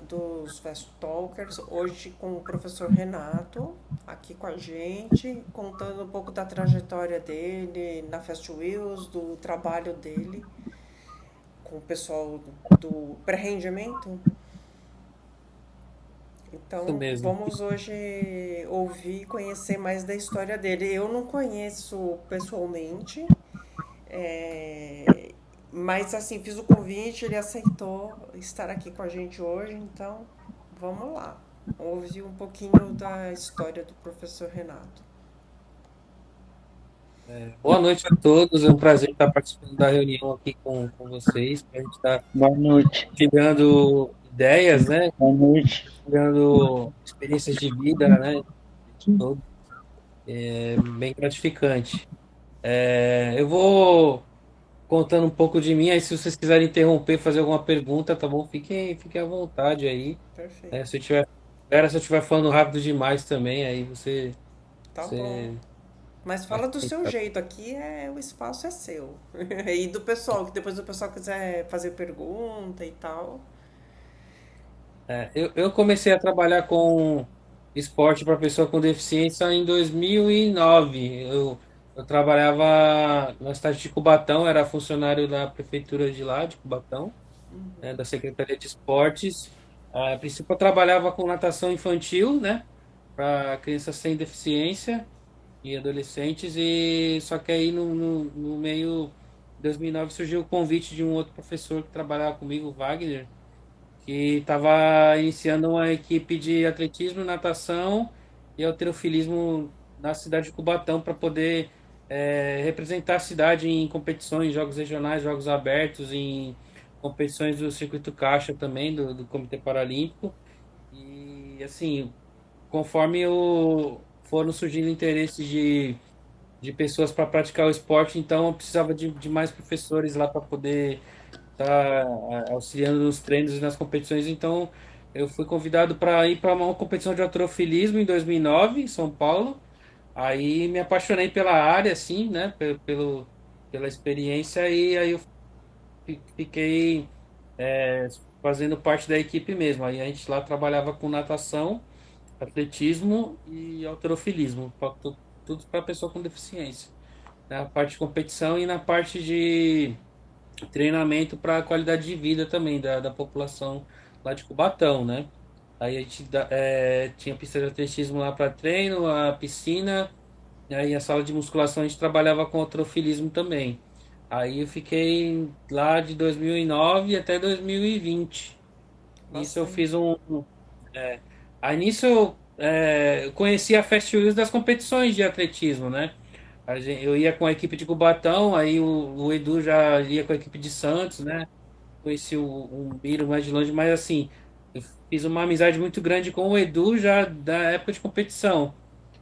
Dos Fast Talkers, hoje com o professor Renato, aqui com a gente, contando um pouco da trajetória dele na Fast Wheels, do trabalho dele com o pessoal do pré-rendimento. Isso Então, mesmo. vamos hoje ouvir e conhecer mais da história dele. Eu não conheço pessoalmente, é, mas assim, fiz o convite, ele aceitou estar aqui com a gente hoje, então vamos lá. Ouvir um pouquinho da história do professor Renato. Boa noite a todos. É um prazer estar participando da reunião aqui com vocês. A gente está Boa noite. tirando ideias, né? Boa noite. Tirando experiências de vida, né? De todo. É bem gratificante. Eu vou contando um pouco de mim, aí se vocês quiserem interromper, fazer alguma pergunta, tá bom? Fiquem à vontade aí. Perfeito. Né? Se eu estiver falando rápido demais também, aí Tá bom. você Mas vai fala do seu tentar. jeito, aqui o espaço é seu. E do pessoal, que depois o pessoal quiser fazer pergunta e tal. Eu comecei a trabalhar com esporte para pessoa com deficiência em 2009. Eu trabalhava na cidade de Cubatão, era funcionário da prefeitura de lá, de Cubatão, né, da Secretaria de Esportes. A princípio, eu trabalhava com natação infantil, né, para crianças sem deficiência e adolescentes. E só que aí no meio de 2009 surgiu o convite de um outro professor que trabalhava comigo, o Wagner, que estava iniciando uma equipe de atletismo, natação e halterofilismo na cidade de Cubatão para poder representar a cidade em competições, jogos regionais, jogos abertos, em competições do circuito caixa também, do Comitê Paralímpico. E assim, conforme foram surgindo interesses de pessoas para praticar o esporte, então eu precisava de mais professores lá para poder tá auxiliando nos treinos e nas competições. Então, eu fui convidado para ir para uma competição de halterofilismo em 2009, em São Paulo. Aí me apaixonei pela área, assim, né, pela experiência, e aí eu fiquei fazendo parte da equipe mesmo. Aí a gente lá trabalhava com natação, atletismo e halterofilismo, tudo para pessoa com deficiência. Na parte de competição e na parte de treinamento para a qualidade de vida também da população lá de Cubatão, né? Aí a gente tinha pista de atletismo lá para treino, a piscina, e aí a sala de musculação a gente trabalhava com halterofilismo também. Aí eu fiquei lá de 2009 até 2020. Nisso eu Bastante. fiz Aí nisso eu conheci a Fast Wheels das competições de atletismo, né? Eu ia com a equipe de Cubatão, aí o Edu já ia com a equipe de Santos, né? Conheci o Miro mais de longe, mas assim, eu fiz uma amizade muito grande com o Edu já da época de competição,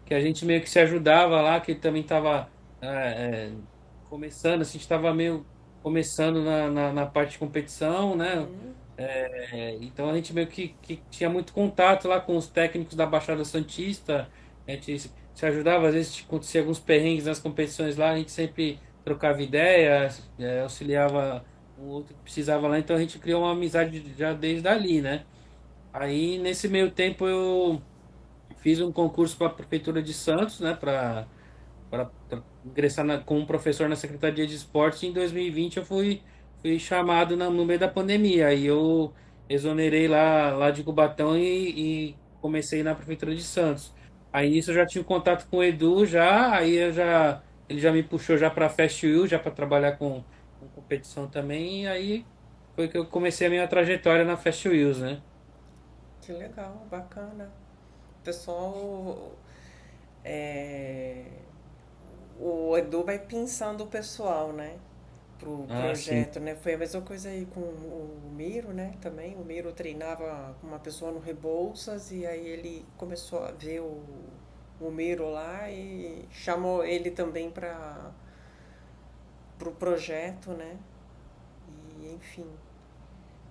que a gente meio que se ajudava lá, que ele também estava começando, assim, a gente estava meio começando na parte de competição, né? Então a gente meio que tinha muito contato lá com os técnicos da Baixada Santista, a gente se ajudava, às vezes acontecia alguns perrengues nas competições lá, a gente sempre trocava ideias, auxiliava um outro que precisava lá, então a gente criou uma amizade já desde ali, né? Aí nesse meio tempo eu fiz um concurso para a Prefeitura de Santos, né, para ingressar como professor na Secretaria de Esportes. Em 2020 eu fui chamado no meio da pandemia. Aí eu exonerei lá de Cubatão e comecei na Prefeitura de Santos. Aí nisso eu já tinha um contato com o Edu já, ele já me puxou já para a Fast Wheel, já para trabalhar com competição também. E aí foi que eu comecei a minha trajetória na Fast Wheels, né? Que legal, bacana. O pessoal. é, O Edu vai pensando o pessoal, né? Pro Ah, sim. projeto, né? Foi a mesma coisa aí com o Miro, né? Também. O Miro treinava com uma pessoa no Rebouças e aí ele começou a ver o Miro lá e chamou ele também para pro projeto, né? E enfim.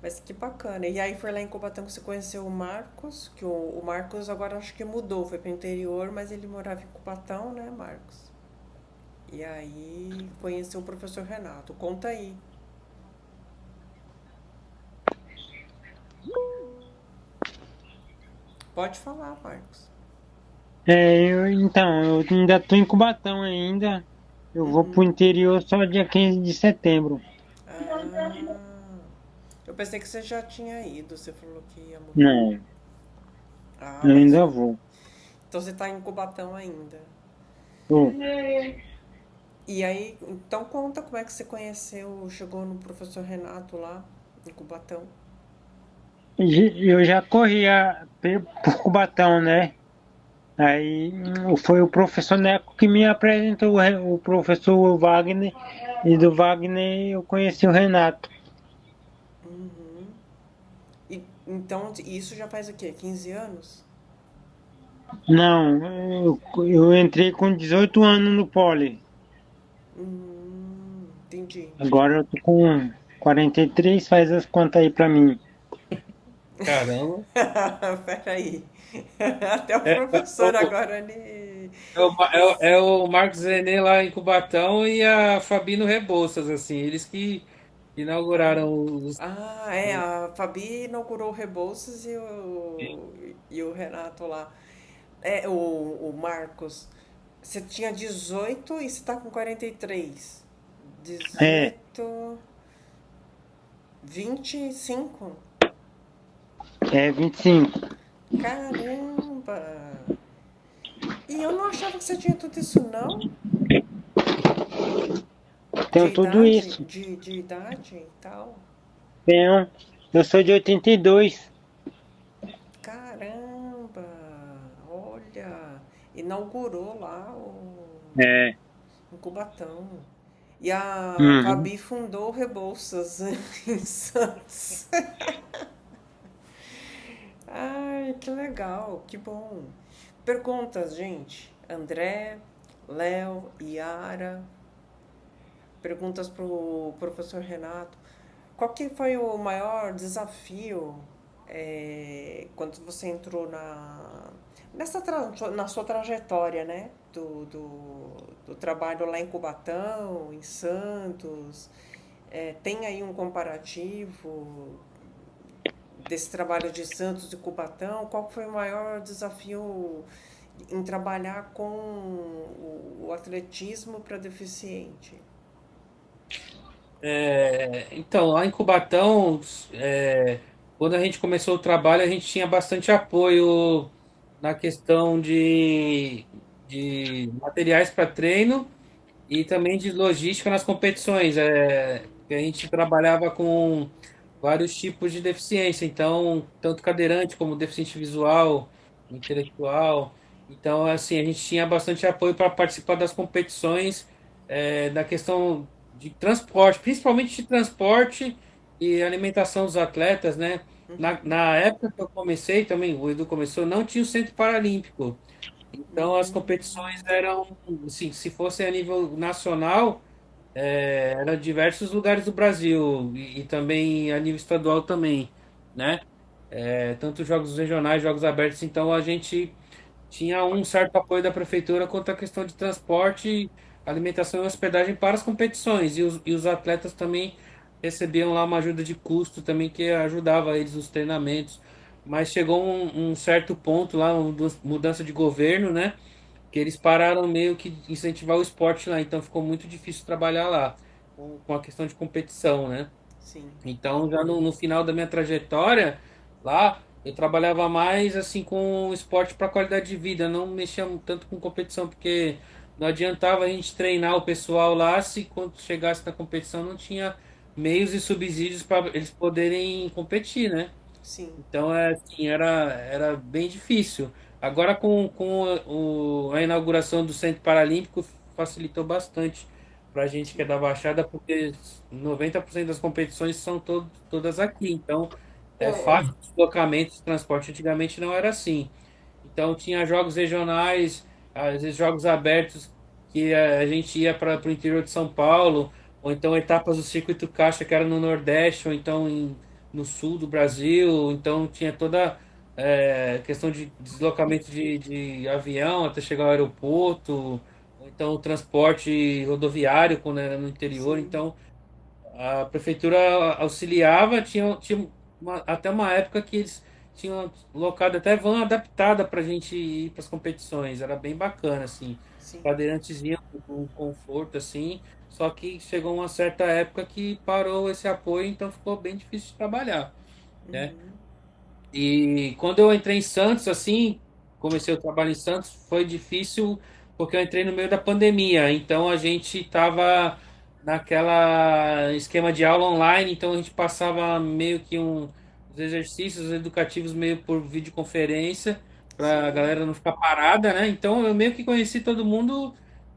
Mas que bacana. E aí foi lá em Cubatão que você conheceu o Marcos, que o Marcos agora acho que mudou, foi pro interior, mas ele morava em Cubatão, né, Marcos? E aí conheceu o professor Renato. Conta aí. Pode falar, Marcos. Então, eu ainda estou em Cubatão ainda. Eu vou pro Uhum. interior só dia 15 de setembro. Ah, eu pensei que você já tinha ido, você falou que ia mudar. Não, Ah, eu mas ainda vou. então você tá em Cubatão ainda. Pô, E aí, então conta como é que você conheceu, chegou no professor Renato lá em Cubatão. eu já corria por Cubatão, né? Aí foi o professor Neco que me apresentou o professor Wagner. E do Wagner eu conheci o Renato. Uhum. E, então, isso já faz o quê? 15 anos? Não, eu entrei com 18 anos no Poli. Entendi. Agora eu tô com 43, faz as contas aí pra mim. Caramba. Peraí. Até o É, professor agora ele. é o Marcos René lá em Cubatão e a Fabino Rebouças, assim, eles que inauguraram os. Ah, é, a Fabi inaugurou o Rebouças e o Renato lá. É, o Marcos. Você tinha 18 e você tá com 43. É, 18, 25. 25. Caramba! E eu não achava que você tinha tudo isso, não? De Tenho tudo idade? isso. De idade e tal? Tenho. Eu sou de 82. Caramba! Olha! Inaugurou lá É. em Cubatão. E a Uhum. Fabi fundou o Rebouças em Santos. Ai, que legal, que bom. Perguntas, gente. André, Léo, Yara. Perguntas para o professor Renato. Qual que foi o maior desafio quando você entrou na sua trajetória, né? Do trabalho lá em Cubatão, em Santos. Tem aí um comparativo desse trabalho de Santos e Cubatão? Qual foi o maior desafio em trabalhar com o atletismo para deficiente? Então, lá em Cubatão, quando a gente começou o trabalho, a gente tinha bastante apoio na questão de materiais para treino e também de logística nas competições. Que a gente trabalhava com vários tipos de deficiência, então, tanto cadeirante como deficiente visual, intelectual. Então, assim, a gente tinha bastante apoio para participar das competições, da questão de transporte, principalmente de transporte e alimentação dos atletas, né? Na época que eu comecei também, o Edu começou, não tinha o Centro Paralímpico. Então, as competições eram, assim, se fosse a nível nacional, era diversos lugares do Brasil e também a nível estadual também, né? Tanto jogos regionais, jogos abertos. Então, a gente tinha um certo apoio da prefeitura quanto à questão de transporte, alimentação e hospedagem para as competições. E os atletas também recebiam lá uma ajuda de custo também que ajudava eles nos treinamentos. Mas chegou um certo ponto lá, uma mudança de governo, né? Que eles pararam meio que de incentivar o esporte lá, então ficou muito difícil trabalhar lá com a questão de competição, né? Sim. Então, já no final da minha trajetória lá, eu trabalhava mais assim com esporte para qualidade de vida, não mexia tanto com competição, porque não adiantava a gente treinar o pessoal lá se quando chegasse na competição não tinha meios e subsídios para eles poderem competir, né? Sim. Então, assim, era bem difícil. Agora, com a inauguração do Centro Paralímpico, facilitou bastante para a gente que é Sim. da Baixada, porque 90% das competições são todas aqui. Então, é fácil de deslocamento de transporte. Antigamente não era assim. Então, tinha jogos regionais, às vezes jogos abertos, que a gente ia para o interior de São Paulo, ou então etapas do Circuito Caixa, que era no Nordeste, ou então no sul do Brasil. Então, tinha toda questão de deslocamento de avião até chegar ao aeroporto, ou então o transporte rodoviário quando era no interior. Sim. Então, a prefeitura auxiliava, tinha até uma época que eles tinha colocado até van adaptada para a gente ir para as competições. Era bem bacana, assim. Os sim. cadeirantes iam com conforto, assim. Só que chegou uma certa época que parou esse apoio, então ficou bem difícil de trabalhar, né? Uhum. E quando eu entrei em Santos, assim, comecei o trabalho em Santos, foi difícil porque eu entrei no meio da pandemia. Então a gente estava naquela esquema de aula online, então a gente passava meio que os exercícios educativos meio por videoconferência para a Sim, galera não ficar parada, né? Então eu meio que conheci todo mundo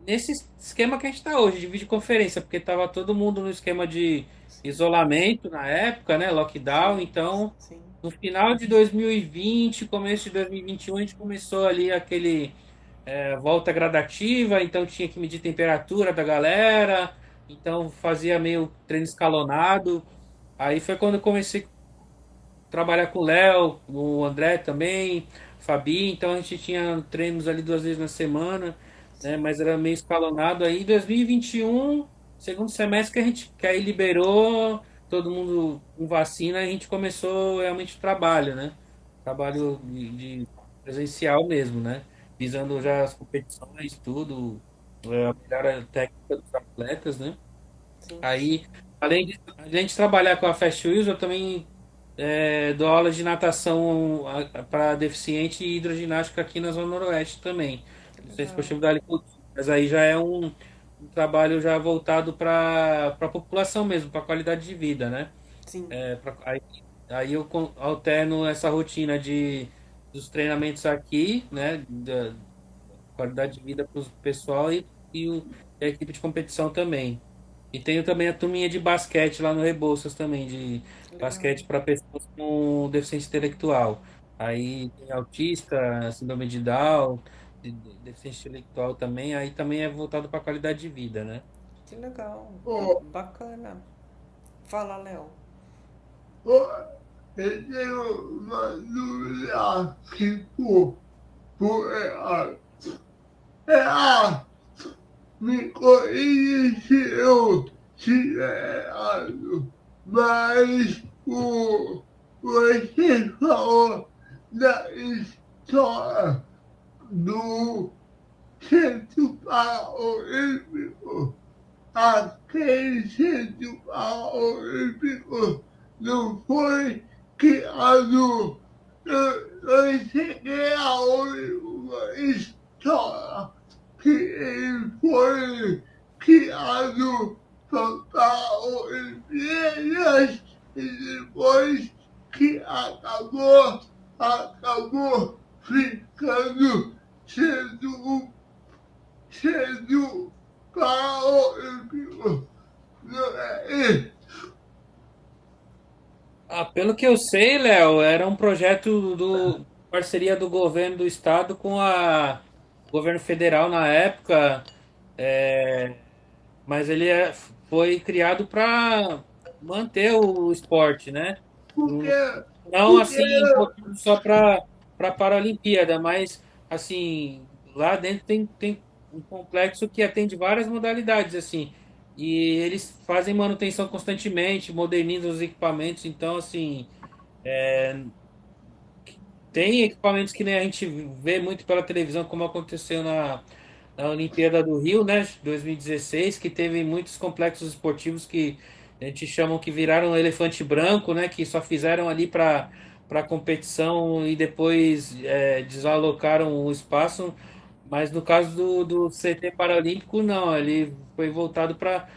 nesse esquema que a gente está hoje, de videoconferência, porque estava todo mundo no esquema de isolamento na época, né? Lockdown, sim, então sim. no final de 2020, começo de 2021, a gente começou ali aquele volta gradativa, então tinha que medir temperatura da galera, então fazia meio treino escalonado. Aí foi quando eu comecei a trabalhar com o Léo, o André também, Fabi, então a gente tinha treinos ali 2 vezes na semana, né? Mas era meio escalonado. Aí em 2021, segundo semestre que aí liberou, todo mundo com vacina, a gente começou realmente o trabalho, né? Trabalho de presencial mesmo, né? Visando já as competições, tudo, a melhora técnica dos atletas, né? Sim. Aí, além de trabalhar com a Fast Wheels, eu também dou aula de natação para deficiente e hidroginástica aqui na Zona Noroeste também. Que Não sei se legal. esportivo da agricultura, mas aí já é um trabalho já voltado para a população mesmo, para a qualidade de vida, né? Sim. Aí eu alterno essa rotina dos treinamentos aqui, né? Da qualidade de vida para o pessoal e a equipe de competição também. E tenho também a turminha de basquete lá no Rebouças também, de Que legal. basquete para pessoas com deficiência intelectual. Aí tem autista, síndrome de Down, deficiência intelectual também, aí também é voltado para a qualidade de vida, né? Que legal. Bacana. Fala, Léo. Eu tenho uma dúvida que por me corrija se eu estiver errado, mas você falou da história do Centro Paralímpico. Aquele Centro Paralímpico não foi criado. Eu cheguei a ouvir uma história que ele foi criado para Olimpíadas e depois que acabou ficando sendo paralímpico. Não é isso? Ah, pelo que eu sei, Léo, era um projeto do parceria do governo do estado com o governo federal na época, mas foi criado para manter o esporte, né? Não, Porque, não porque assim voltado só para Paralimpíada, mas assim lá dentro tem um complexo que atende várias modalidades assim. E eles fazem manutenção constantemente, modernizam os equipamentos, então assim tem equipamentos que nem a gente vê muito pela televisão, como aconteceu na Olimpíada do Rio, né, 2016, que teve muitos complexos esportivos que a gente chamam que viraram elefante branco, né, que só fizeram ali para competição e depois desalocaram o espaço. Mas no caso do CT Paralímpico, não, ele foi voltado para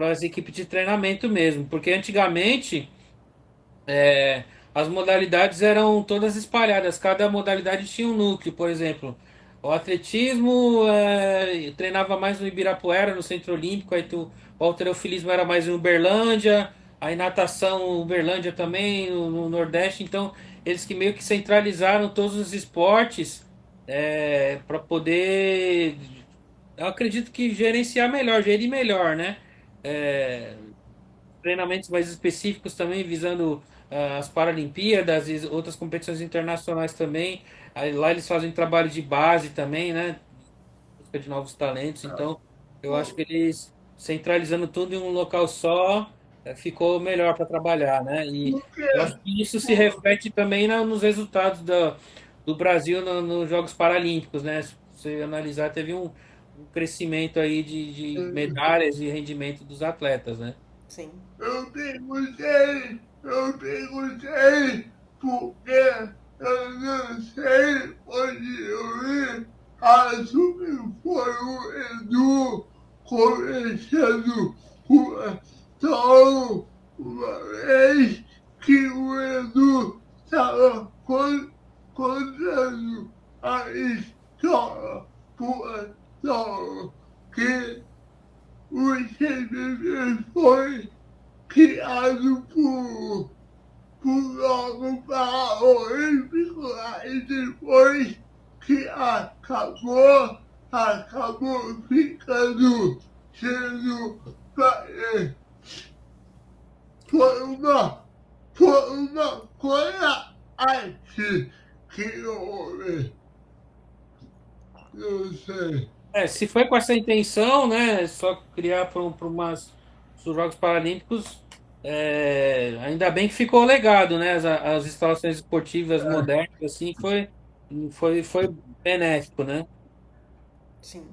as equipes de treinamento mesmo, porque antigamente as modalidades eram todas espalhadas, cada modalidade tinha um núcleo, por exemplo. O atletismo treinava mais no Ibirapuera, no Centro Olímpico, o halterofilismo era mais em Uberlândia, aí natação, Uberlândia também, no Nordeste. Então, eles que meio que centralizaram todos os esportes para poder, eu acredito que gerenciar melhor, gerir melhor, né? É, treinamentos mais específicos também, visando as Paralimpíadas e outras competições internacionais também. Aí, lá eles fazem trabalho de base também, né? Busca de novos talentos. Então, eu acho que eles centralizando tudo em um local só, ficou melhor para trabalhar, né? E porque, eu acho que isso se pô, reflete também nos resultados do Brasil nos Jogos Paralímpicos, né? Se você analisar, teve um crescimento aí de medalhas e rendimento dos atletas, né? Sim. eu perguntei porque eu não sei onde eu vi, acho que foi o Edu conversando com a Sol uma vez que o Edu estava contando a história com a Sol, que o CBB foi criado por logo para o Olímpico e depois que acabou ficando sendo foi uma coisa assim que houve, não sei. Se foi com essa intenção, né? Só criar para os Jogos Paralímpicos, ainda bem que ficou legado, né? As instalações esportivas modernas, assim, foi benéfico, né? Sim.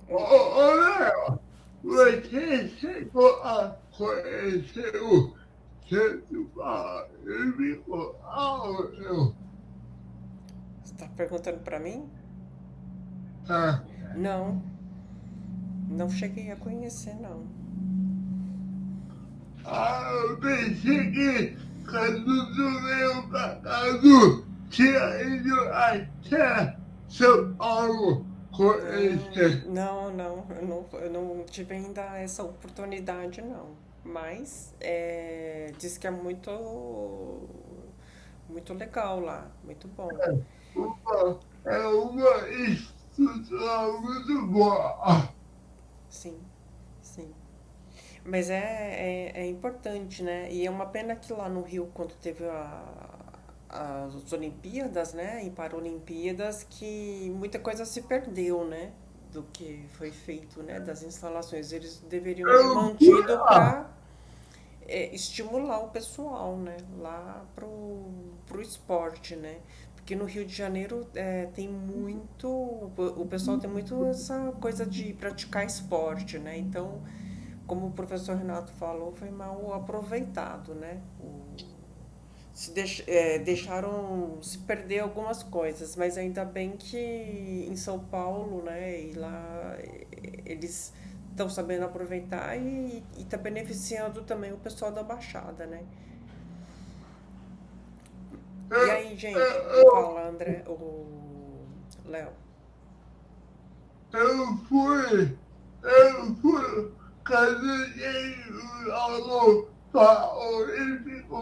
Léo, Sim. você chegou a conhecer o Centro Paralímpico Áureo? Você está perguntando para mim? Ah, Não, não cheguei a conhecer, não. eu pensei que quando tu veio pra cá, tu tinha ido até São Paulo conhecer. Eu não tive ainda essa oportunidade, não. Mas diz que é muito legal lá, muito bom. É uma estrutura muito boa. Sim, sim. Mas é importante, né? E é uma pena que lá no Rio, quando teve as Olimpíadas, né? E Paralimpíadas, que muita coisa se perdeu, né? Do que foi feito, né? Das instalações. Eles deveriam ter Eu fui mantido lá. para estimular o pessoal, né? Lá pro esporte, né? Porque no Rio de Janeiro tem muito. O pessoal tem muito essa coisa de praticar esporte, né? Então, como o professor Renato falou, foi mal aproveitado, né? Deixaram se perder algumas coisas, mas ainda bem que em São Paulo, né, e lá eles estão sabendo aproveitar e está beneficiando também o pessoal da Baixada, né? E Eu, aí, gente, eu, fala André, o Léo. eu fui caminhei logo para o Olímpico.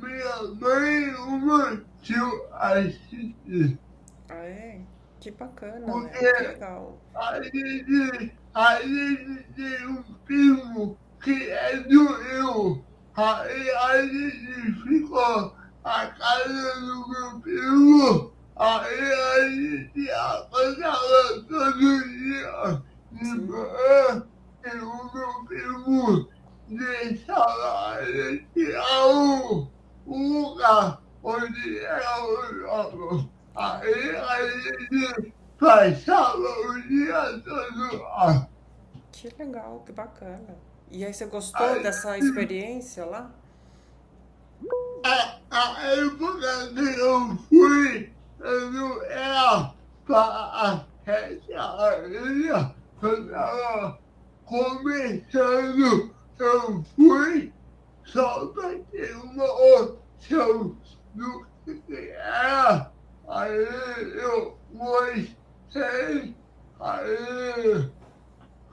Minha mãe e o meu tio assistir. Ah, é? Que bacana, Léo, que Porque legal. a gente tem um primo que é do Rio. Aí a gente ficou a casa do meu primo. Aí a gente acordava todo dia de Sim, manhã e o meu primo deixava a gente tirar o lugar onde era o jogo. Aí a gente passava o dia todo lá. que legal, que bacana. E aí, você gostou Aí, dessa experiência lá? a época que eu fui, eu não era para a ilha, eu estava começando, eu fui só para ter uma opção do que era. Aí eu gostei, aí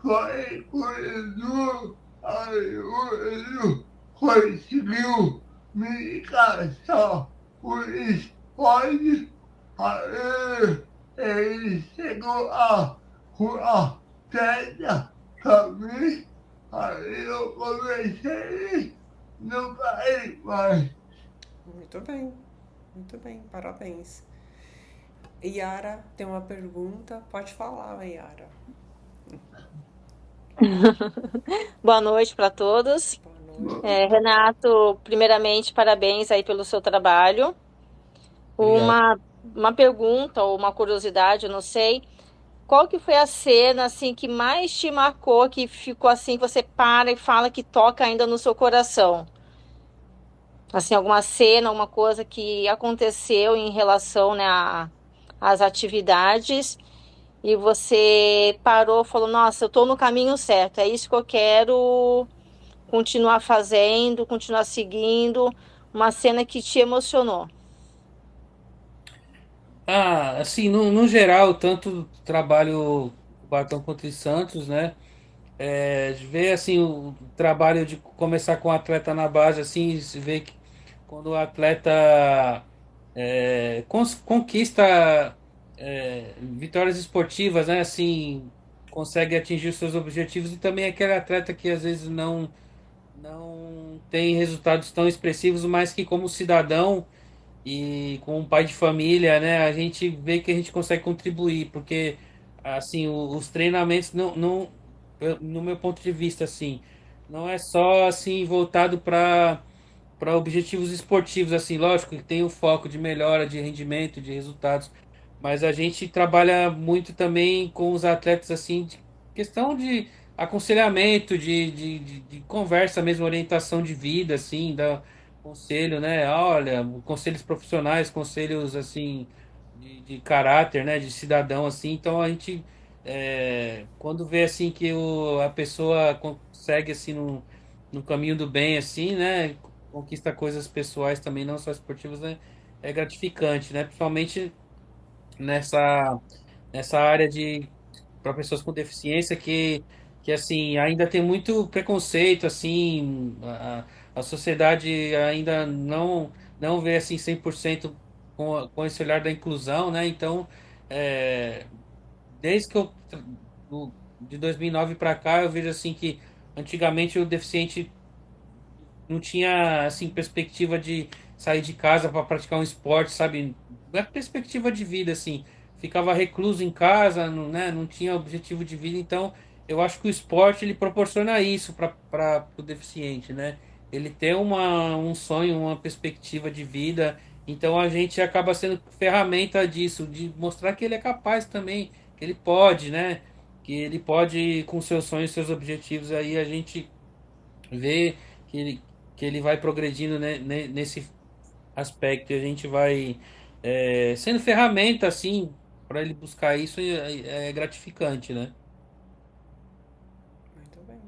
foi o Edu, aí o Edu conseguiu me encaixar o esporte, aí ele chegou a pedra pra mim, aí eu comecei, não parei mais. Muito bem, parabéns. Yara tem uma pergunta, pode falar, Yara. Boa noite para todos. Boa noite. Renato, primeiramente, parabéns aí pelo seu trabalho. Obrigado. Uma pergunta ou uma curiosidade, eu não sei. Qual que foi a cena assim que mais te marcou, que ficou assim, que você para e fala que toca ainda no seu coração? Assim, alguma cena, alguma coisa que aconteceu em relação, né, às atividades e você parou, e falou, nossa, eu estou no caminho certo, é isso que eu quero continuar fazendo, continuar seguindo, uma cena que te emocionou. Ah, assim, no geral, tanto trabalho com Bartão contra os Santos, né? Ver assim o trabalho de começar com o atleta na base, assim, se vê que quando o atleta conquista vitórias esportivas, né? Assim, consegue atingir os seus objetivos e também aquele atleta que às vezes não tem resultados tão expressivos, mas que como cidadão e com um pai de família, né, a gente vê que a gente consegue contribuir, porque assim, os treinamentos no meu ponto de vista assim, não é só assim voltado para objetivos esportivos assim, lógico que tem o foco de melhora de rendimento, de resultados, mas a gente trabalha muito também com os atletas assim, de questão de aconselhamento, de conversa mesmo, orientação de vida, assim, da conselho, né? Olha, conselhos profissionais, conselhos assim de caráter, né? De cidadão, assim. Então a gente quando vê assim que a pessoa consegue assim no caminho do bem, assim, né? Conquista coisas pessoais também, não só esportivas, né? É gratificante, né? Principalmente nessa, nessa área de para pessoas com deficiência que assim ainda tem muito preconceito assim a sociedade ainda não vê assim 100% com esse olhar da inclusão, né? Então é, desde que de 2009 para cá eu vejo assim que antigamente o deficiente não tinha assim perspectiva de sair de casa para praticar um esporte, sabe? Não é perspectiva de vida assim, ficava recluso em casa, não, né? Não tinha objetivo de vida, então eu acho que o esporte ele proporciona isso para o deficiente, né? Ele tem um sonho, uma perspectiva de vida, então a gente acaba sendo ferramenta disso, de mostrar que ele é capaz também, que ele pode, né? Que ele pode com seus sonhos, seus objetivos aí a gente ver que que ele vai progredindo, né, nesse aspecto e a gente vai sendo ferramenta assim para ele buscar isso e é gratificante, né? Muito bem.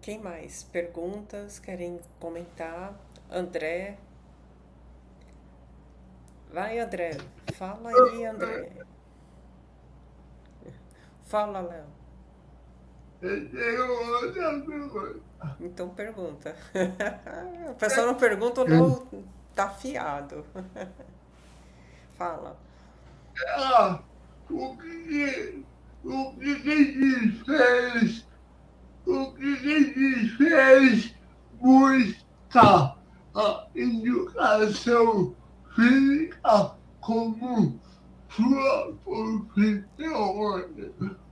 Quem mais? Perguntas? Querem comentar? André? Vai, André. Fala aí, André. Fala, Léo. Eu tenho outra pergunta. Então pergunta. A pessoa não pergunta, o Léo tá afiado. Fala. Ah, o que, o que que fez? O que fez buscar a educação física como sua profissão?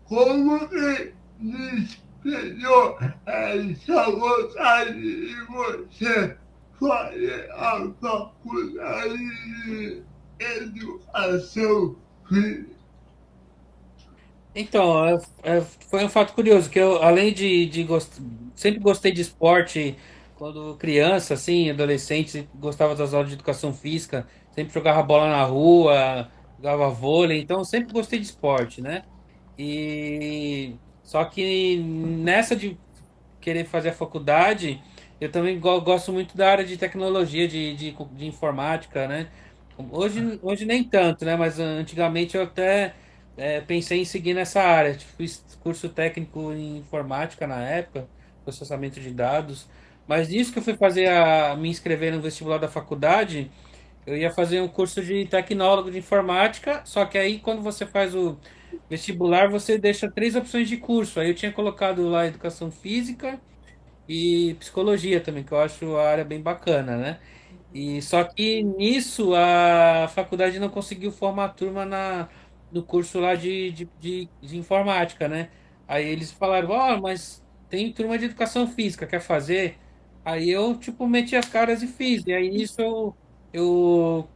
Como que despertou essa vontade de você fazer a faculdade de educação física? Então, foi um fato curioso, que eu, além sempre gostei de esporte quando criança, assim, adolescente, gostava das aulas de educação física, sempre jogava bola na rua, jogava vôlei, então sempre gostei de esporte, né? E só que nessa de querer fazer a faculdade, eu também gosto muito da área de tecnologia, de informática, né? Hoje nem tanto, né? Mas antigamente eu até pensei em seguir nessa área. Tipo, fiz curso técnico em informática na época, processamento de dados. Mas nisso que eu fui me inscrever no vestibular da faculdade, eu ia fazer um curso de tecnólogo de informática, só que aí quando você faz o vestibular, você deixa três opções de curso. Aí eu tinha colocado lá educação física e psicologia também, que eu acho a área bem bacana, né? E só que nisso a faculdade não conseguiu formar turma no curso lá de informática, né? Aí eles falaram, ó, mas tem turma de educação física, quer fazer? Aí eu, tipo, meti as caras e fiz. E aí nisso eu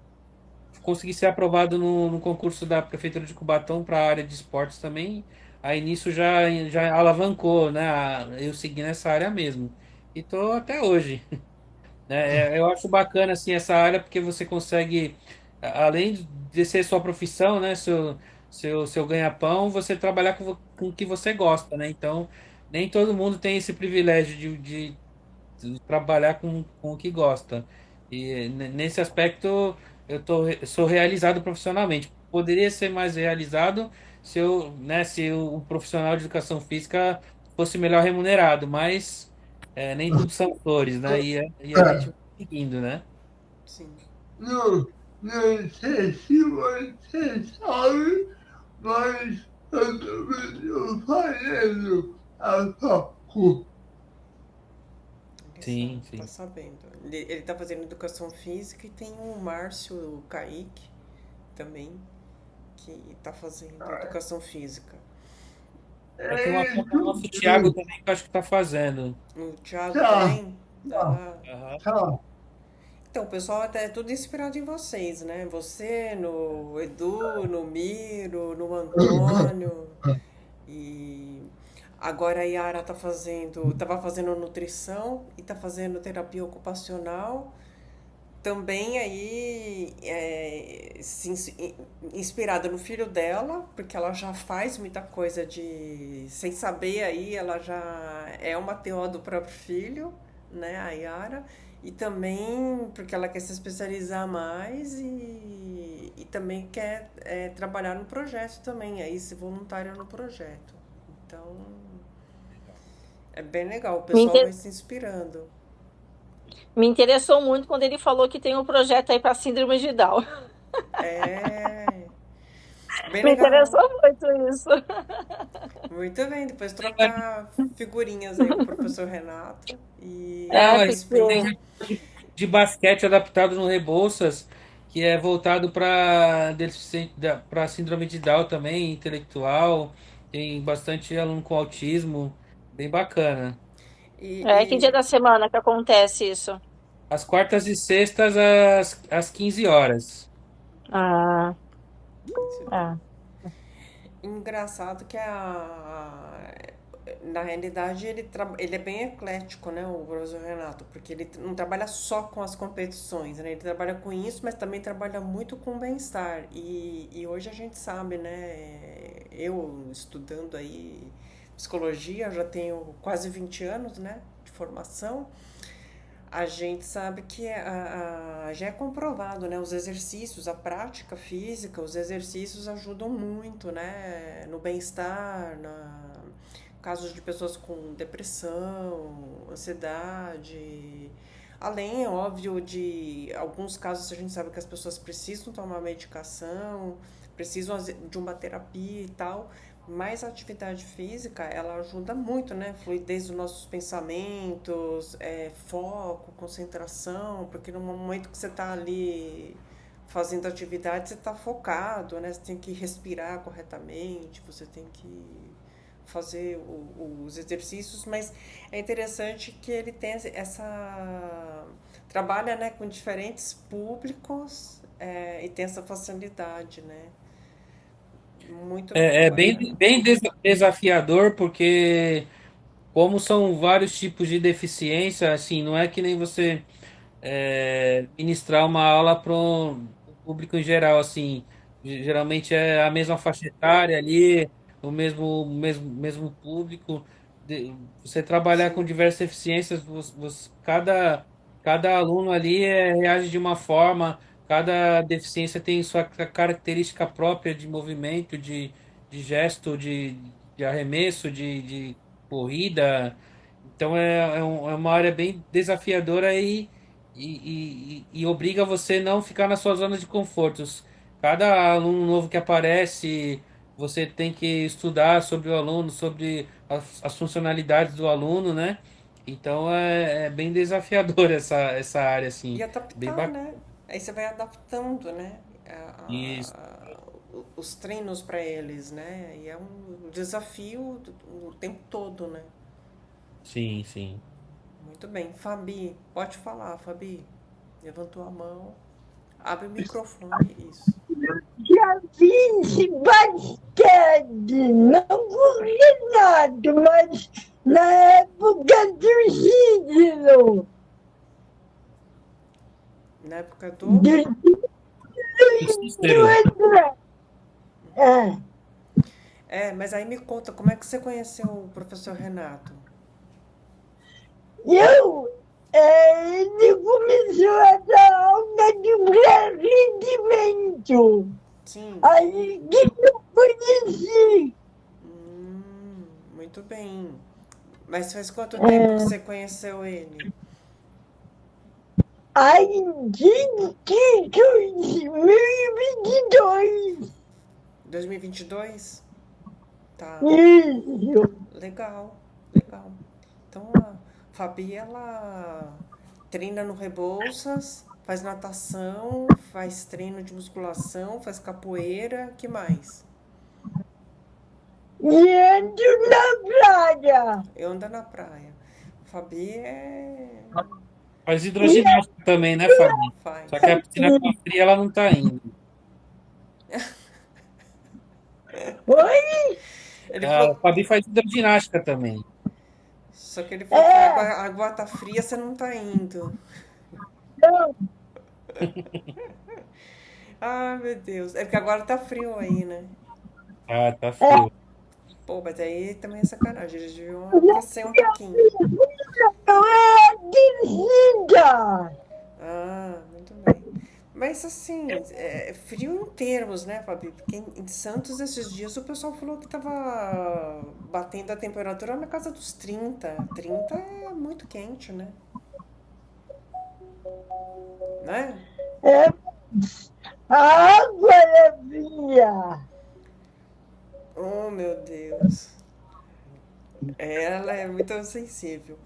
consegui ser aprovado no concurso da Prefeitura de Cubatão para a área de esportes também. Aí nisso já alavancou, né? Eu segui nessa área mesmo. E tô até hoje, né? Eu acho bacana assim essa área porque você consegue, além de ser sua profissão, né? Seu ganha-pão, você trabalhar com o que você gosta, né? Então, nem todo mundo tem esse privilégio de trabalhar com o que gosta. E nesse aspecto sou realizado profissionalmente. Poderia ser mais realizado se eu, né, se o profissional de educação física fosse melhor remunerado, mas nem tudo são flores, né? E a gente vai seguindo, né? Sim. Não, não sei se você sabe, mas eu também estou fazendo a facu. Ele Sim, tá sim. sabendo. Ele tá fazendo educação física e tem o Márcio Kaique também, que tá fazendo educação física. Aí tem uma É colega isso nosso, o Thiago, mesmo. também, que eu acho que está fazendo. O Thiago Tá, também. tá, Ah, Aham. tá. então, o pessoal até é tudo inspirado em vocês, né? Você, no Edu, no Miro, no Antônio. E agora a Yara tava fazendo nutrição e tá fazendo terapia ocupacional. Também aí inspirada no filho dela, porque ela já faz muita coisa de sem saber aí, ela já é uma TO do próprio filho, né, a Yara, e também porque ela quer se especializar mais e também quer trabalhar no projeto também, aí se voluntária no projeto. Então é bem legal, o Me, pessoal inter- vai se inspirando. Me interessou muito quando ele falou que tem um projeto aí para síndrome de Down. É bem Me legal. interessou muito isso. Muito bem, depois trocar figurinhas aí com o professor Renato e a Não, É, a gente tem porque respeito. de basquete adaptado no Rebouças, que é voltado para síndrome de Down também, intelectual. Tem bastante aluno com autismo, bem bacana. que dia E da semana que acontece isso? Às quartas e sextas, às 15 horas. Ah, isso. é. Engraçado que na realidade ele é bem eclético, né, o professor Renato, porque ele não trabalha só com as competições, né? Ele trabalha com isso, mas também trabalha muito com o bem-estar. E hoje a gente sabe, né, eu estudando aí psicologia, já tenho quase 20 anos, né, de formação. A gente sabe que já é comprovado, né? Os exercícios, a prática física, os exercícios ajudam muito, né? No bem-estar, casos de pessoas com depressão, ansiedade. Além, é óbvio, de alguns casos a gente sabe que as pessoas precisam tomar medicação, precisam de uma terapia e tal, mas a atividade física, ela ajuda muito, né? Fluidez dos nossos pensamentos, foco, concentração, porque no momento que você está ali fazendo atividade, você está focado, né? Você tem que respirar corretamente, você tem que fazer os exercícios, mas é interessante que ele tem essa trabalha, né, com diferentes públicos e tem essa facilidade, né? Muito É bacana. bem desafiador, porque como são vários tipos de deficiência, assim, não é que nem você ministrar uma aula para o público em geral, assim, geralmente é a mesma faixa etária ali, o mesmo público. Você trabalhar com Sim. diversas deficiências, cada aluno ali reage de uma forma, cada deficiência tem sua característica própria de movimento, de gesto, de arremesso, de corrida. Então é uma área bem desafiadora e obriga você não ficar na sua zona de confortos. Cada aluno novo que aparece, você tem que estudar sobre o aluno, sobre as funcionalidades do aluno, né? Então é bem desafiador essa área, E assim, bem adaptar, bacana. né? Aí você vai adaptando, né? Isso. os treinos para eles, né? E é um desafio o tempo todo, né? Sim, sim. Muito bem. Fabi, pode falar, Fabi. Levantou a mão. Abre o microfone, isso. Já fiz basquete, não com Renato, mas na época do Cícero. Na época do. Do Cícero. André. Mas aí me conta, como é que você conheceu o professor Renato? Ele começou a dar aula de pré-rendimento. Sim. Aí que eu conheci. Muito bem. Mas faz quanto tempo que você conheceu ele? Aí de 2022. 2022? Tá. Isso. Legal, legal. Então a Fabi, ela treina no Rebouças, faz natação, faz treino de musculação, faz capoeira, que mais? E ando na praia. Eu ando na praia. Fabi Faz hidroginástica também, né, Fabi? faz. Só que a piscina tá fria, ela não tá indo. Oi? Ele A falou, Fabi faz hidroginástica também. só que ele falou que a água tá fria, você não tá indo. Não, Ah, meu Deus. É porque agora tá frio aí, né? Ah, tá frio. Pô, mas aí também é sacanagem. Eles deviam aquecer um pouquinho. não é descida. Ah, muito bem. Mas assim, é frio em termos, né, Fabi? Porque em Santos esses dias o pessoal falou que tava batendo a temperatura na casa dos 30. 30 é muito quente, né? Né? A água é fria. Oh, meu Deus. Ela é muito sensível.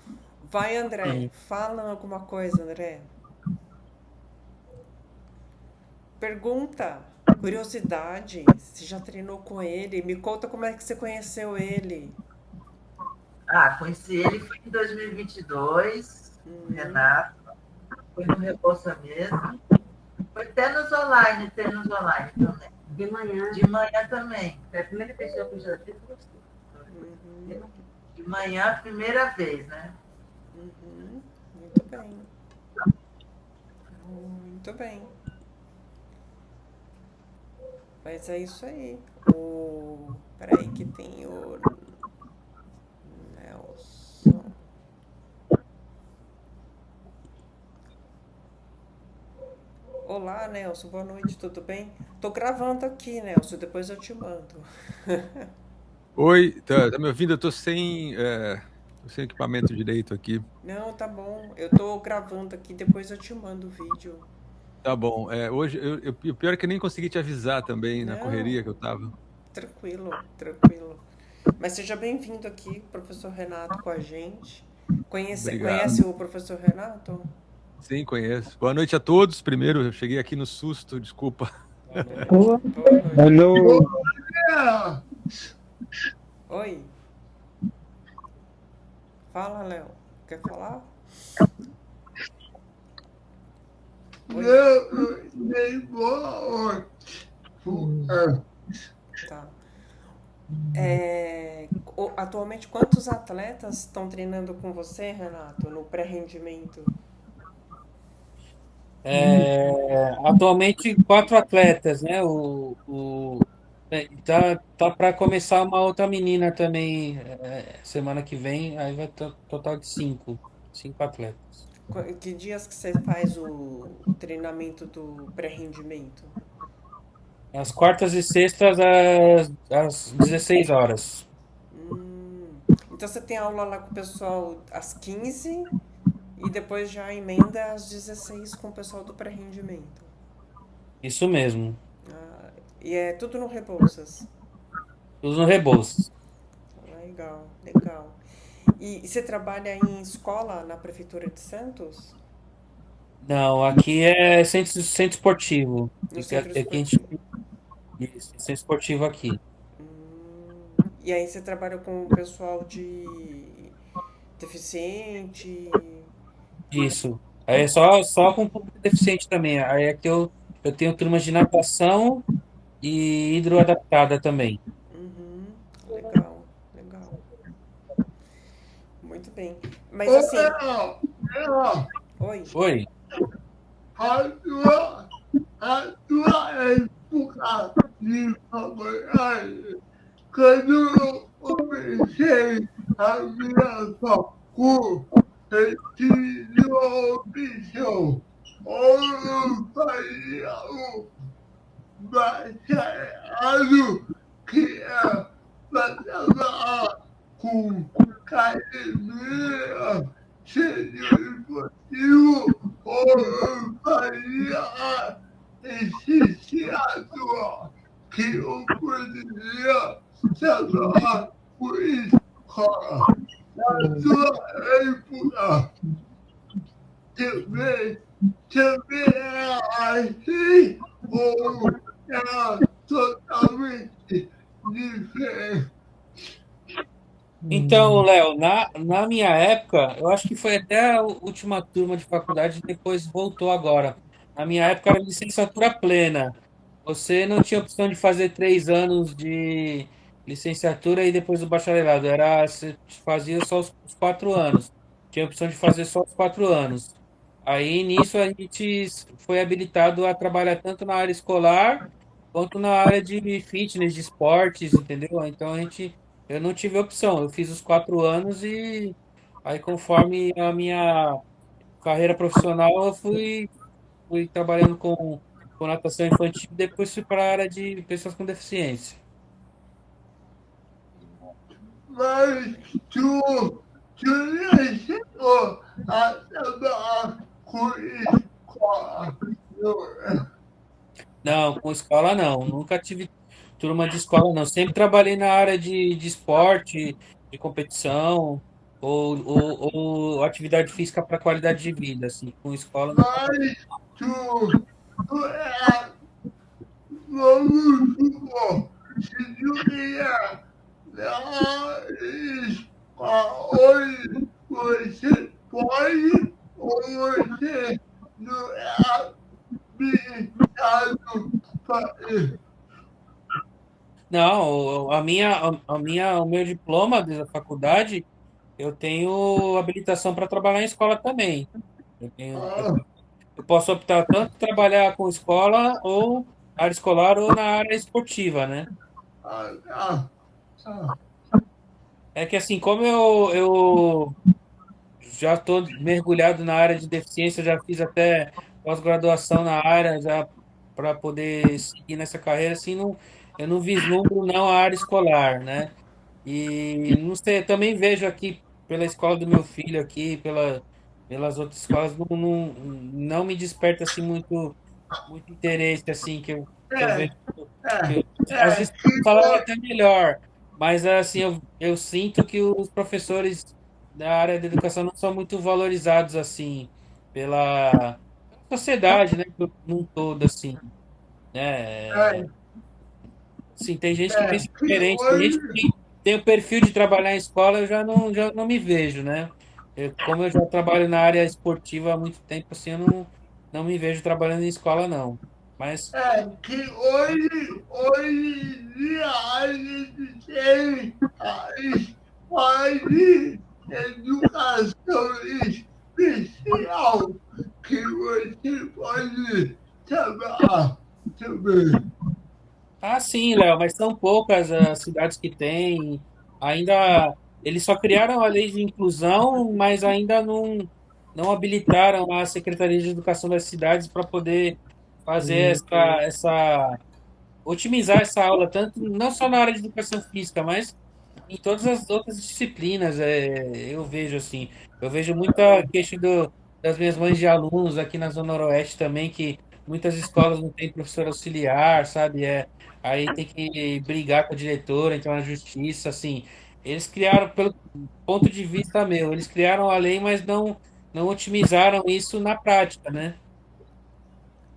Vai, André. Fala alguma coisa, André. Pergunta. Curiosidade. Você já treinou com ele? Me conta como é que você conheceu ele. Conheci ele foi em 2022, o Renato. Foi no Rebouça mesmo. Foi até nos online, treinos online também. De manhã. De manhã também. Foi a primeira pessoa que eu já vi com você. De manhã, primeira vez, né? Muito bem. Muito bem. Mas é isso aí. Peraí que tem o Nelson. Olá, Nelson. Boa noite, tudo bem? Tô gravando aqui, Nelson. Depois eu te mando. Oi, tá me ouvindo? Eu tô sem equipamento direito aqui. Não, tá bom. Eu tô gravando aqui. Depois eu te mando o vídeo. Tá bom. Hoje, o pior é que eu nem consegui te avisar também na Não. correria que eu tava. Tranquilo, tranquilo. Mas seja bem-vindo aqui, professor Renato, com a gente. Obrigado. Conhece o professor Renato? Sim, conheço. Boa noite a todos. Primeiro, eu cheguei aqui no susto, desculpa. Boa noite. Oi. Fala, Léo. Quer falar? Tá. Atualmente, quantos atletas estão treinando com você, Renato, no pré-rendimento? Atualmente 4 atletas, né? Tá para começar uma outra menina também semana que vem, aí vai ter total de 5 atletas. Que dias que você faz o treinamento do pré-rendimento? Às quartas e sextas às 16 horas. Então você tem aula lá com o pessoal às 15 e depois já emenda às 16 com o pessoal do pré-rendimento. Isso mesmo. E é tudo no Rebouças. Tudo no Rebouças. Legal, legal. E você trabalha em escola na Prefeitura de Santos? Não, aqui é centro esportivo. No centro Aqui a esportivo. Isso, licença esportiva aqui. E aí você trabalha com o pessoal de deficiente? Isso. Aí é só com público deficiente também. Aí é que eu tenho turmas de natação e hidroadaptada também. Uhum, legal, legal. Muito bem. Mas Ô, assim, oi. Oi? a tua época de faculdade, quando eu comecei a minha faculdade, eu tive uma opção. Ou eu fazia o bacharelado, que é para trabalhar com academia, seja esportivo, ou eu fazia licenciatura, que eu poderia trabalhar com escola. Na sua época, também, também era assim, ou era totalmente diferente. Então, Léo, na minha época, eu acho que foi até a última turma de faculdade, depois voltou agora. Na minha época era licenciatura plena. Você não tinha opção de fazer 3 anos de licenciatura e depois do bacharelado. Você fazia só os 4 anos. Tinha a opção de fazer só os 4 anos. Aí nisso a gente foi habilitado a trabalhar tanto na área escolar quanto na área de fitness, de esportes, entendeu? Então eu não tive opção. Eu fiz os 4 anos e aí conforme a minha carreira profissional eu fui trabalhando com natação infantil, depois fui para a área de pessoas com deficiência. Mas tu já chegou a trabalhar com escola, não é? Não, com escola não. Nunca tive turma de escola não. Sempre trabalhei na área de esporte, de competição ou atividade física para qualidade de vida, assim. Com escola nunca. Mas tu é, vamos supor, se tu ia na escola, hoje você pode ou você não é habilitado para isso. Não, o meu diploma da faculdade, eu tenho habilitação para trabalhar em escola também. Ah, Eu posso optar tanto trabalhar com escola ou área escolar ou na área esportiva, né? ah, ah, ah. É que assim, como eu já estou mergulhado na área de deficiência, já fiz até pós-graduação na área, já para poder seguir nessa carreira, assim, não, eu não vislumbro não a área escolar, né? E não sei, eu também vejo aqui pela escola do meu filho aqui, pelas outras escolas, não me desperta assim muito interesse assim que eu É, vejo é, às é, vezes que o salário é até melhor, mas assim eu sinto que os professores da área da educação não são muito valorizados assim pela sociedade, né, num todo assim, né? é, Sim, tem gente que pensa que diferente, tem gente hoje, que tem o perfil de trabalhar em escola, eu já não me vejo, né? Como eu já trabalho na área esportiva há muito tempo, assim, eu não me vejo trabalhando em escola, não. Mas, que hoje em dia a gente tem a escola de educação especial que você pode trabalhar também. sim, Léo, mas são poucas as cidades que têm. Ainda, eles só criaram a lei de inclusão, mas ainda não habilitaram a Secretaria de Educação das cidades para poder fazer otimizar essa aula, tanto não só na área de educação física, mas em todas as outras disciplinas. Eu vejo assim, eu vejo muita queixa das minhas mães de alunos aqui na Zona Noroeste também, que muitas escolas não têm professor auxiliar, sabe? Aí tem que brigar com a diretora, entrar na justiça, assim. Eles criaram, pelo ponto de vista meu, eles criaram a lei, mas não otimizaram isso na prática, né?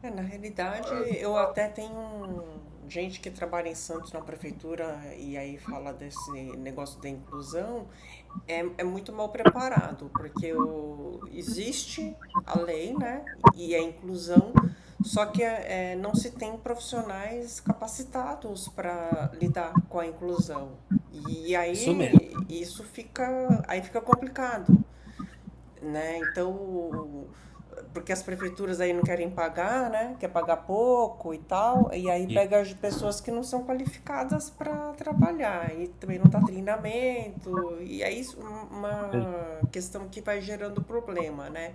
Na realidade, eu até tenho gente que trabalha em Santos na prefeitura e aí fala desse negócio da inclusão, é muito mal preparado, porque existe a lei, né, e a inclusão, só que não se tem profissionais capacitados para lidar com a inclusão. E Isso mesmo. aí aí fica complicado, né? Então, porque as prefeituras aí não querem pagar, né? Quer pagar pouco e tal, e aí E- pega as pessoas que não são qualificadas para trabalhar e também não dá treinamento, e aí uma questão que vai gerando problema, né?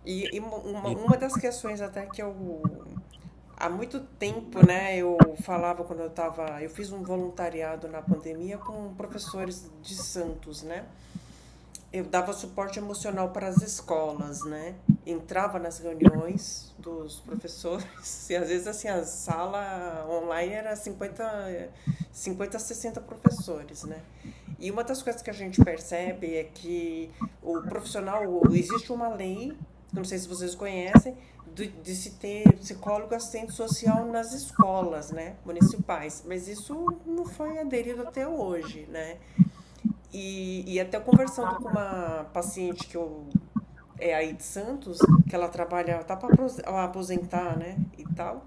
E uma das questões até que há muito tempo, né, eu falava quando eu fiz um voluntariado na pandemia com professores de Santos, né? Eu dava suporte emocional para as escolas, né? Entrava nas reuniões dos professores e às vezes assim a sala online era 60 professores, né? E uma das coisas que a gente percebe é que o profissional, existe uma lei, não sei se vocês conhecem, de se ter psicólogo assistente social nas escolas, né, municipais, mas isso não foi aderido até hoje, né? E até conversando com uma paciente é aí de Santos, que ela trabalha, tá para aposentar, né, e tal.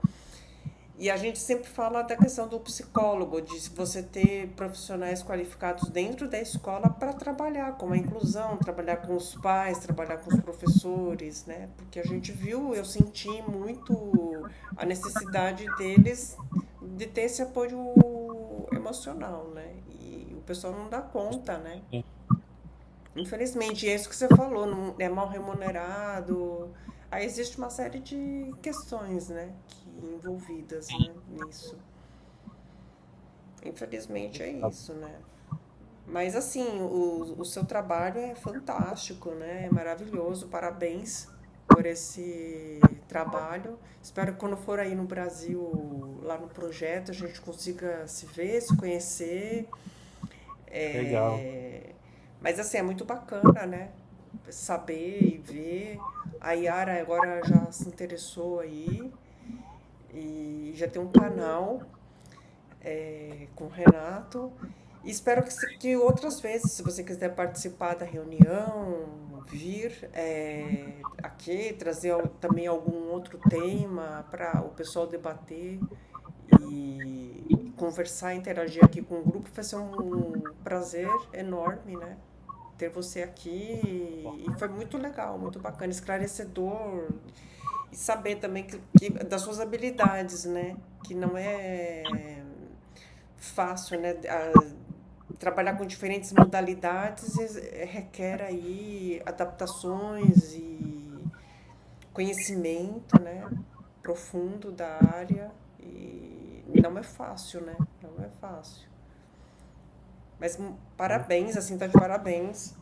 E a gente sempre fala da questão do psicólogo, de você ter profissionais qualificados dentro da escola para trabalhar com a inclusão, trabalhar com os pais, trabalhar com os professores, né? Porque a gente viu, eu senti muito a necessidade deles de ter esse apoio emocional, né? E o pessoal não dá conta, né? Infelizmente, é isso que você falou, não é mal remunerado. Aí existe uma série de questões, né, envolvidas, né, nisso. Infelizmente é isso, né? Mas assim, o seu trabalho é fantástico, né? É maravilhoso. Parabéns por esse trabalho. Espero que quando for aí no Brasil, lá no projeto, a gente consiga se ver, se conhecer. Legal. Mas assim, é muito bacana, né? Saber e ver. A Yara agora já se interessou aí e já tem um canal com o Renato. E espero que outras vezes, se você quiser participar da reunião, vir aqui, trazer também algum outro tema para o pessoal debater e conversar, interagir aqui com o grupo, vai ser um prazer enorme, né? Ter você aqui e foi muito legal, muito bacana, esclarecedor e saber também das suas habilidades, né? Que não é fácil, né? Trabalhar com diferentes modalidades requer aí adaptações e conhecimento, né? Profundo da área e não é fácil, né? Não é fácil. Mas parabéns, assim, tá de parabéns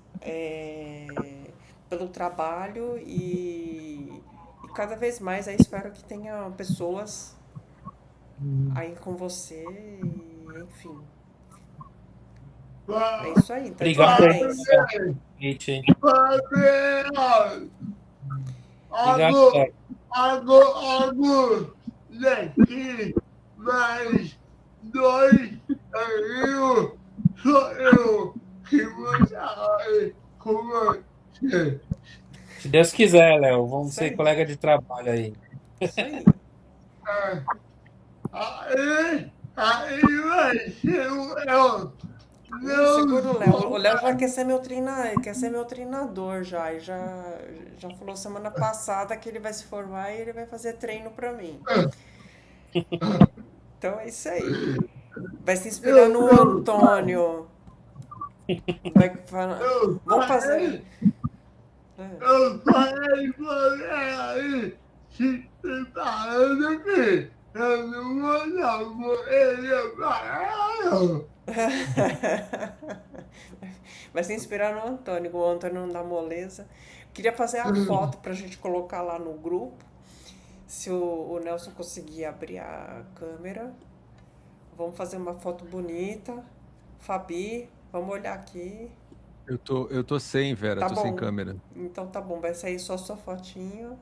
pelo trabalho e cada vez mais aí espero que tenha pessoas aí com você e enfim. É isso aí, tá de Obrigado por parabéns. convite. Parabéns! Obrigado, Cláudio. Agora, daqui mais 2 anos, sou eu que vou sair com você. Se Deus quiser, Léo, vamos Isso ser aí, colega de trabalho aí. isso aí. Aí vai ser o Léo. Segura o Léo. O Léo já Não quer ser quer ser meu treinador já. E já falou semana passada que ele vai se formar e ele vai fazer treino pra mim. Então é isso aí. Vai se inspirar no Antônio. Vai falar. Vamos fazer. eu falei com ele aí, se preparando aqui. Eu não vou dar com ele parado. Vai se inspirar no Antônio. O Antônio não dá moleza. Queria fazer a foto pra gente colocar lá no grupo. Se o Nelson conseguir abrir a câmera. Vamos fazer uma foto bonita. Fabi, vamos olhar aqui. Eu tô sem, Vera, Tá tô sem bom. câmera. Então tá bom, vai sair só sua fotinho.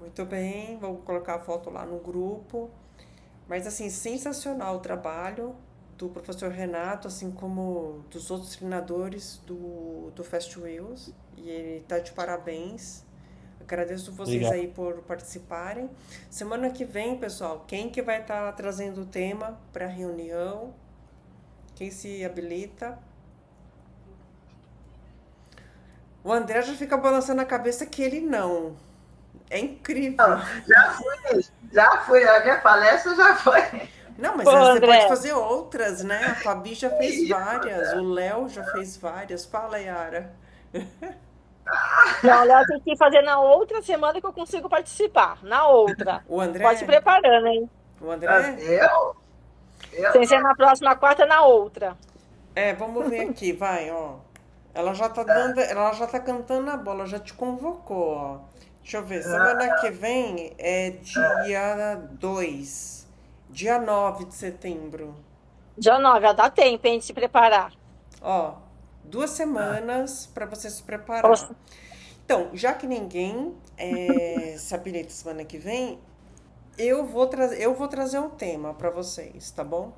Muito bem, vou colocar a foto lá no grupo. Mas, assim, sensacional o trabalho do professor Renato, assim como dos outros treinadores do Fast Wheels. E ele tá de parabéns. Agradeço vocês Obrigado. aí por participarem. Semana que vem, pessoal, quem que vai estar trazendo o tema para a reunião? Quem se habilita? O André já fica balançando a cabeça que ele não. É incrível. Já fui, a minha palestra já foi. Não, mas Pô, você André. pode fazer outras, né? A Fabi já fez várias, o Léo já fez várias. Fala, Yara. Não, Léo, tem que fazer na outra semana que eu consigo participar. Na outra. O André? Pode se preparando, hein? O André? Eu? Sem ser na próxima quarta, na outra. Vamos ver aqui, vai, ó. Ela já tá cantando a bola, já te convocou, ó. Deixa eu ver, semana que vem é dia 2, dia 9 de setembro. Dia 9, já dá tempo, hein, de se preparar. Ó, 2 semanas para você se preparar. Nossa. Então, já que ninguém se habilita semana que vem, eu vou trazer um tema para vocês, tá bom?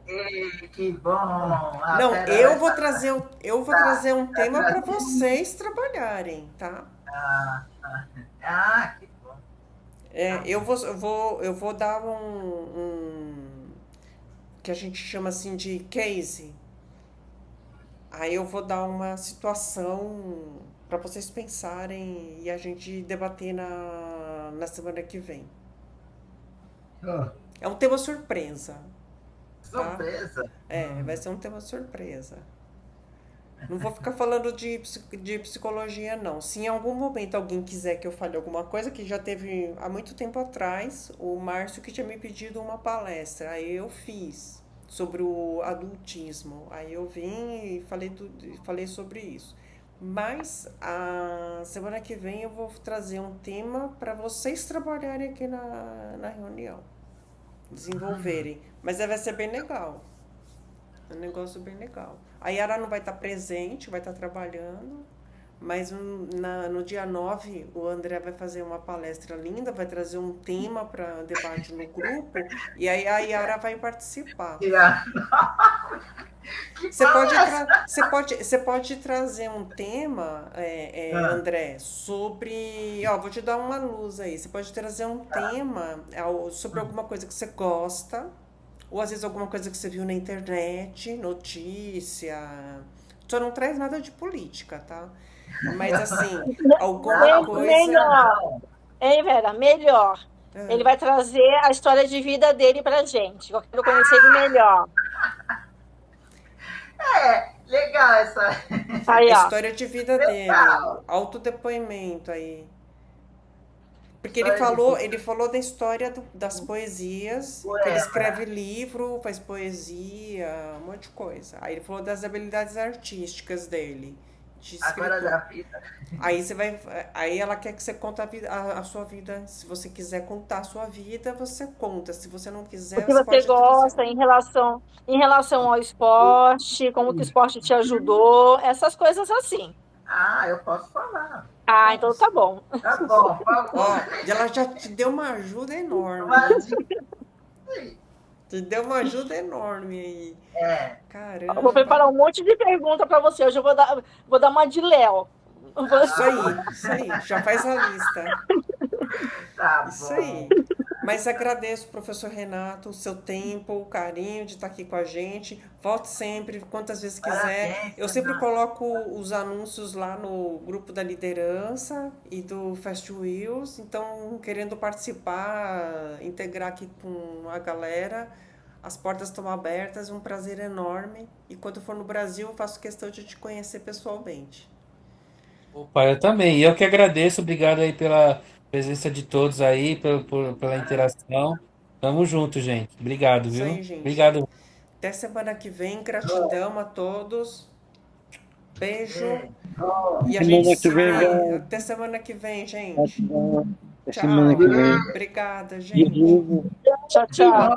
Que bom. Não, eu vou trazer um tema para vocês trabalharem, tá? Que bom. Eu vou dar um que a gente chama assim de case. Aí eu vou dar uma situação para vocês pensarem e a gente debater na semana que vem. É um tema surpresa. Tá? Surpresa. Vai ser um tema surpresa. Não vou ficar falando de psicologia, não. Se em algum momento alguém quiser que eu fale alguma coisa, que já teve há muito tempo atrás, o Márcio que tinha me pedido uma palestra, aí eu fiz sobre o adultismo. Aí eu vim e falei sobre isso. Mas a semana que vem eu vou trazer um tema para vocês trabalharem aqui na reunião. Desenvolverem. Mas vai ser bem legal. É um negócio bem legal. A Yara não vai estar presente, vai estar trabalhando, mas no dia 9 o André vai fazer uma palestra linda, vai trazer um tema para debate no grupo, e aí a Yara vai participar. Você pode trazer um tema, André, sobre... Ó, vou te dar uma luz aí. Você pode trazer um tema sobre alguma coisa que você gosta, ou às vezes alguma coisa que você viu na internet, notícia. Só não traz nada de política, tá? Mas assim, alguma coisa... Melhor. Hein, Vera? Melhor. Ele vai trazer a história de vida dele pra gente. Eu quero conhecer ele melhor. Legal essa. Aí, a ó. história de vida dele, autodepoimento aí. Porque ele falou da história das poesias, que ele escreve livro, faz poesia, um monte de coisa. Aí ele falou das habilidades artísticas dele. Agora da vida. Aí ela quer que você conte a sua vida. Se você quiser contar a sua vida, você conta. Se você não quiser, O que você gosta em relação ao esporte, como que o esporte te ajudou, essas coisas assim. Eu posso falar. Então tá bom. Tá bom, por favor. Ó, ela já te deu uma ajuda enorme. Te deu uma ajuda enorme aí. Caramba. Eu vou preparar um monte de perguntas para você. Hoje eu vou dar uma de Léo. Isso aí. Já faz a lista. Tá bom. Isso aí. Mas agradeço, professor Renato, o seu tempo, o carinho de estar aqui com a gente. Volte sempre, quantas vezes quiser. Eu sempre coloco os anúncios lá no grupo da liderança e do Fast Wheels. Então, querendo participar, integrar aqui com a galera, as portas estão abertas, um prazer enorme. E quando for no Brasil, eu faço questão de te conhecer pessoalmente. Opa, eu também. Eu que agradeço. Obrigado aí pela presença de todos aí, pela interação. Tamo junto, gente. Obrigado, Isso viu? aí, gente. Obrigado. Até semana que vem. Gratidão a todos. Beijo. E a gente se vê. Até semana que vem, gente. Semana que vem. Obrigada, gente. Tchau, tchau.